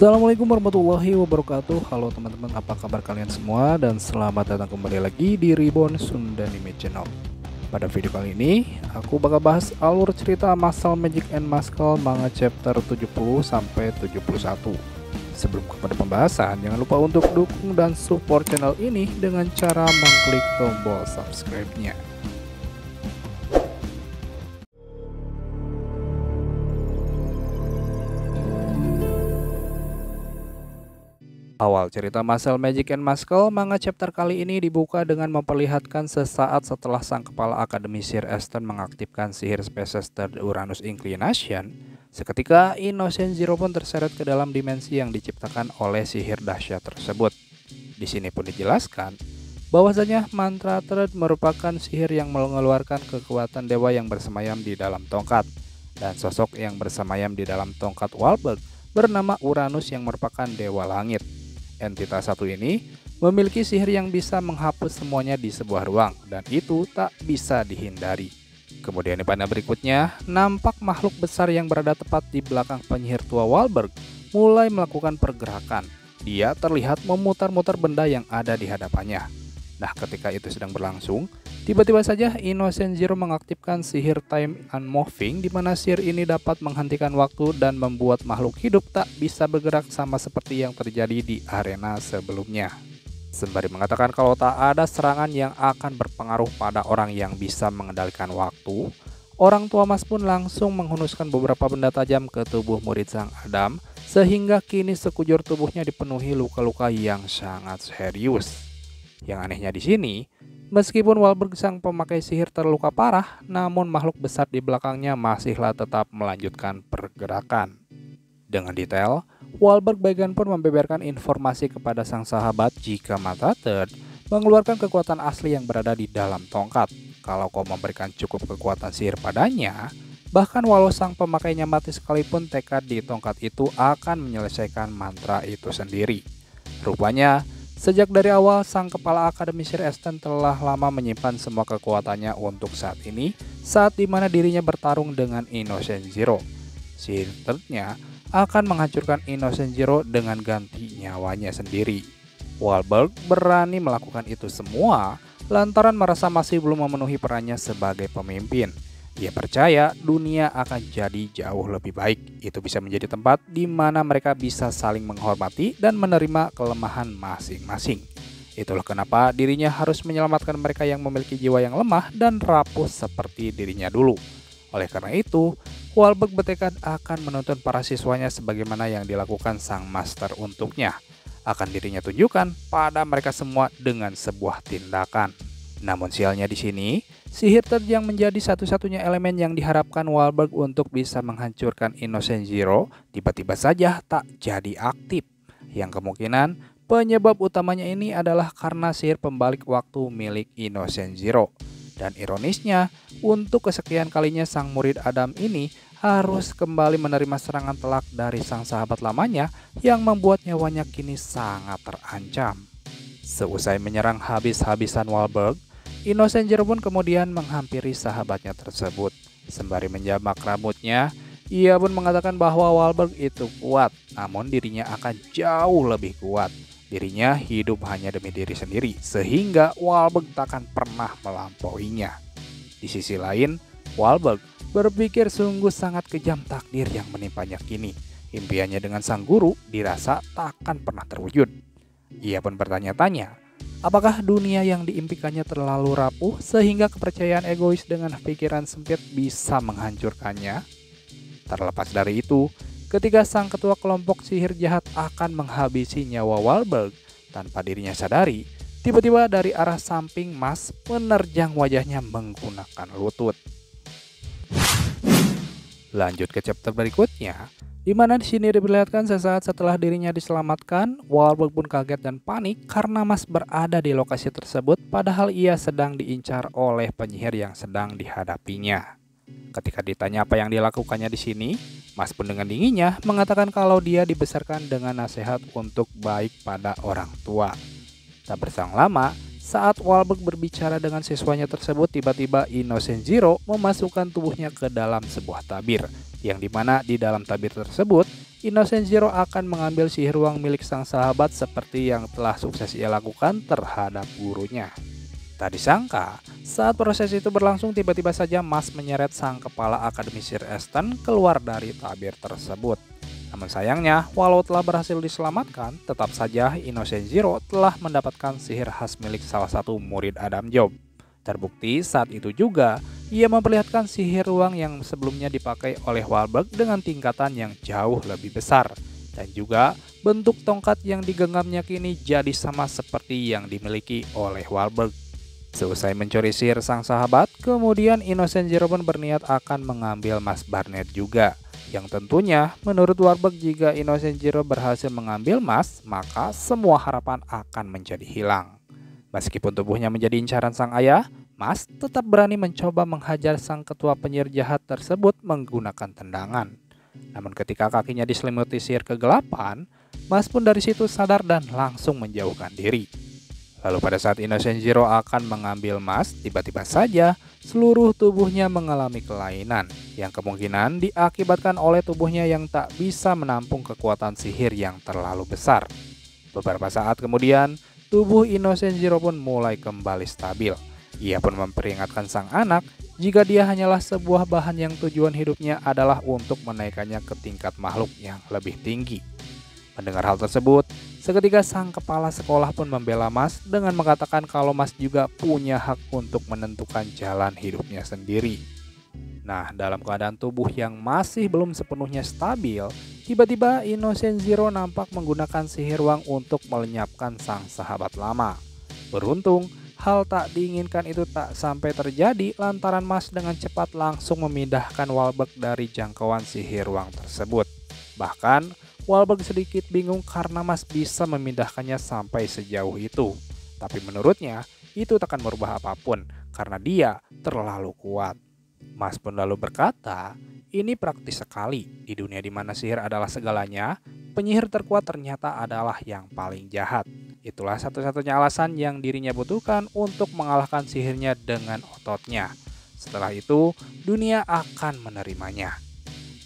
Assalamualaikum warahmatullahi wabarakatuh. Halo teman-teman, apa kabar kalian semua? Dan selamat datang kembali lagi di Reborn Sundanime Channel. Pada video kali ini, aku bakal bahas alur cerita Masal Magic and Muscle manga chapter 70 sampai 71. Sebelum kepada pembahasan, jangan lupa untuk dukung dan support channel ini dengan cara mengklik tombol subscribe-nya. Awal cerita Masal Magic and Muscle manga chapter kali ini dibuka dengan memperlihatkan sesaat setelah sang kepala Akademi Sir Aston mengaktifkan sihir spesies Third Uranus Inclination. Seketika Innocent Zero pun terseret ke dalam dimensi yang diciptakan oleh sihir dahsyat tersebut. Di sini pun dijelaskan bahwasanya mantra Third merupakan sihir yang mengeluarkan kekuatan dewa yang bersemayam di dalam tongkat, dan sosok yang bersemayam di dalam tongkat Wahlberg bernama Uranus yang merupakan dewa langit. Entitas satu ini memiliki sihir yang bisa menghapus semuanya di sebuah ruang, dan itu tak bisa dihindari. Kemudian di panel berikutnya, nampak makhluk besar yang berada tepat di belakang penyihir tua Wahlberg mulai melakukan pergerakan. Dia terlihat memutar-mutar benda yang ada di hadapannya. Nah, ketika itu sedang berlangsung, tiba-tiba saja Innocent Zero mengaktifkan sihir Time Unmoving, di mana sihir ini dapat menghentikan waktu dan membuat makhluk hidup tak bisa bergerak sama seperti yang terjadi di arena sebelumnya. Sembari mengatakan kalau tak ada serangan yang akan berpengaruh pada orang yang bisa mengendalikan waktu, orang tua Mas pun langsung menghunuskan beberapa benda tajam ke tubuh murid Sang Adam, sehingga kini sekujur tubuhnya dipenuhi luka-luka yang sangat serius. Yang anehnya di sini, meskipun Wahlberg sang pemakai sihir terluka parah, namun makhluk besar di belakangnya masihlah tetap melanjutkan pergerakan. Dengan detail, Wahlberg bagian pun membeberkan informasi kepada sang sahabat jika mata Third mengeluarkan kekuatan asli yang berada di dalam tongkat. Kalau kau memberikan cukup kekuatan sihir padanya, bahkan walau sang pemakainya mati sekalipun, tekad di tongkat itu akan menyelesaikan mantra itu sendiri. Rupanya, sejak dari awal, sang kepala Akademi Sir Aston telah lama menyimpan semua kekuatannya untuk saat ini, saat dimana dirinya bertarung dengan Innocent Zero. Sihir Third-nya akan menghancurkan Innocent Zero dengan ganti nyawanya sendiri. Wahlberg berani melakukan itu semua lantaran merasa masih belum memenuhi perannya sebagai pemimpin. Ia percaya dunia akan jadi jauh lebih baik. Itu bisa menjadi tempat di mana mereka bisa saling menghormati dan menerima kelemahan masing-masing. Itulah kenapa dirinya harus menyelamatkan mereka yang memiliki jiwa yang lemah dan rapuh seperti dirinya dulu. Oleh karena itu, Wahlberg bertekad akan menuntun para siswanya sebagaimana yang dilakukan sang master untuknya. Akan dirinya tunjukkan pada mereka semua dengan sebuah tindakan. Namun sialnya di sini, sihir Third yang menjadi satu-satunya elemen yang diharapkan Wahlberg untuk bisa menghancurkan Innocent Zero tiba-tiba saja tak jadi aktif. Yang kemungkinan penyebab utamanya ini adalah karena sihir pembalik waktu milik Innocent Zero. Dan ironisnya, untuk kesekian kalinya sang murid Adam ini harus kembali menerima serangan telak dari sang sahabat lamanya yang membuat nyawanya kini sangat terancam. Seusai menyerang habis-habisan Wahlberg, Innocent Zero pun kemudian menghampiri sahabatnya tersebut. Sembari menjamak rambutnya, ia pun mengatakan bahwa Wahlberg itu kuat, namun dirinya akan jauh lebih kuat. Dirinya hidup hanya demi diri sendiri, sehingga Wahlberg takkan pernah melampauinya. Di sisi lain, Wahlberg berpikir sungguh sangat kejam takdir yang menimpanya kini. Impiannya dengan sang guru dirasa takkan pernah terwujud. Ia pun bertanya-tanya, apakah dunia yang diimpikannya terlalu rapuh sehingga kepercayaan egois dengan pikiran sempit bisa menghancurkannya? Terlepas dari itu, ketika sang ketua kelompok sihir jahat akan menghabisi nyawa Wahlberg, tanpa dirinya sadari, tiba-tiba dari arah samping Mas menerjang wajahnya menggunakan lutut. Lanjut ke chapter berikutnya, di mana di sini diperlihatkan sesaat setelah dirinya diselamatkan, Wahlberg pun kaget dan panik karena Mas berada di lokasi tersebut padahal ia sedang diincar oleh penyihir yang sedang dihadapinya. Ketika ditanya apa yang dilakukannya di sini, Mas pun dengan dinginnya mengatakan kalau dia dibesarkan dengan nasihat untuk baik pada orang tua. Tak berselang lama, saat Wahlberg berbicara dengan siswanya tersebut, tiba-tiba Innocent Zero memasukkan tubuhnya ke dalam sebuah tabir, yang dimana di dalam tabir tersebut Innocent Zero akan mengambil sihir ruang milik sang sahabat seperti yang telah sukses ia lakukan terhadap gurunya. Tak disangka, saat proses itu berlangsung tiba-tiba saja Mas menyeret sang kepala Akademi Sir Aston keluar dari tabir tersebut. Namun sayangnya, walau telah berhasil diselamatkan, tetap saja Innocent Zero telah mendapatkan sihir khas milik salah satu murid Adam Job. Terbukti saat itu juga, ia memperlihatkan sihir ruang yang sebelumnya dipakai oleh Wahlberg dengan tingkatan yang jauh lebih besar. Dan juga bentuk tongkat yang digenggamnya kini jadi sama seperti yang dimiliki oleh Wahlberg. Seusai mencuri sihir sang sahabat, kemudian Innocent Zero pun berniat akan mengambil Mas Barnett juga. Yang tentunya menurut Wahlberg jika Innocent Zero berhasil mengambil Mas, maka semua harapan akan menjadi hilang. Meskipun tubuhnya menjadi incaran sang ayah, Mas tetap berani mencoba menghajar sang ketua penyihir jahat tersebut menggunakan tendangan. Namun ketika kakinya diselimuti sihir kegelapan, Mas pun dari situ sadar dan langsung menjauhkan diri. Lalu pada saat Innocent Zero akan mengambil Mas, tiba-tiba saja seluruh tubuhnya mengalami kelainan yang kemungkinan diakibatkan oleh tubuhnya yang tak bisa menampung kekuatan sihir yang terlalu besar. Beberapa saat kemudian, tubuh Innocent Zero pun mulai kembali stabil. Ia pun memperingatkan sang anak jika dia hanyalah sebuah bahan yang tujuan hidupnya adalah untuk menaikkannya ke tingkat makhluk yang lebih tinggi. Mendengar hal tersebut, seketika sang kepala sekolah pun membela Mas dengan mengatakan kalau Mas juga punya hak untuk menentukan jalan hidupnya sendiri. Nah, dalam keadaan tubuh yang masih belum sepenuhnya stabil, tiba-tiba Innocent Zero nampak menggunakan sihir ruang untuk melenyapkan sang sahabat lama. Beruntung, hal tak diinginkan itu tak sampai terjadi lantaran Mas dengan cepat langsung memindahkan Wahlberg dari jangkauan sihir ruang tersebut. Bahkan, Wahlberg sedikit bingung karena Mas bisa memindahkannya sampai sejauh itu. Tapi menurutnya, itu takkan merubah apapun karena dia terlalu kuat. Mas pun lalu berkata, ini praktis sekali. Di dunia di mana sihir adalah segalanya, penyihir terkuat ternyata adalah yang paling jahat. Itulah satu-satunya alasan yang dirinya butuhkan untuk mengalahkan sihirnya dengan ototnya. Setelah itu, dunia akan menerimanya.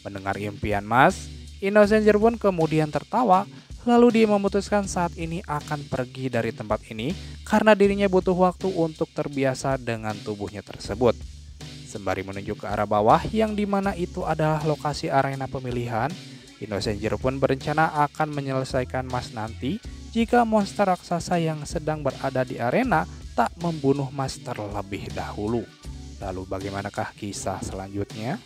Mendengar impian Mas, Innocent Zero pun kemudian tertawa, lalu dia memutuskan saat ini akan pergi dari tempat ini karena dirinya butuh waktu untuk terbiasa dengan tubuhnya tersebut. Sembari menunjuk ke arah bawah yang dimana itu adalah lokasi arena pemilihan, Innocent Zero pun berencana akan menyelesaikan Mas nanti jika monster raksasa yang sedang berada di arena tak membunuh Mas terlebih dahulu. Lalu bagaimanakah kisah selanjutnya?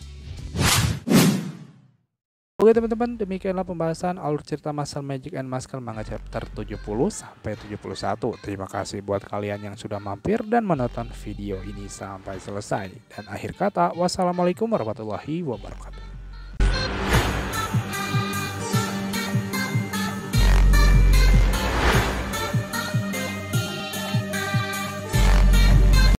Oke teman-teman, demikianlah pembahasan alur cerita Masal Magic and Muscle manga chapter 70 sampai 71. Terima kasih buat kalian yang sudah mampir dan menonton video ini sampai selesai. Dan akhir kata, wassalamualaikum warahmatullahi wabarakatuh.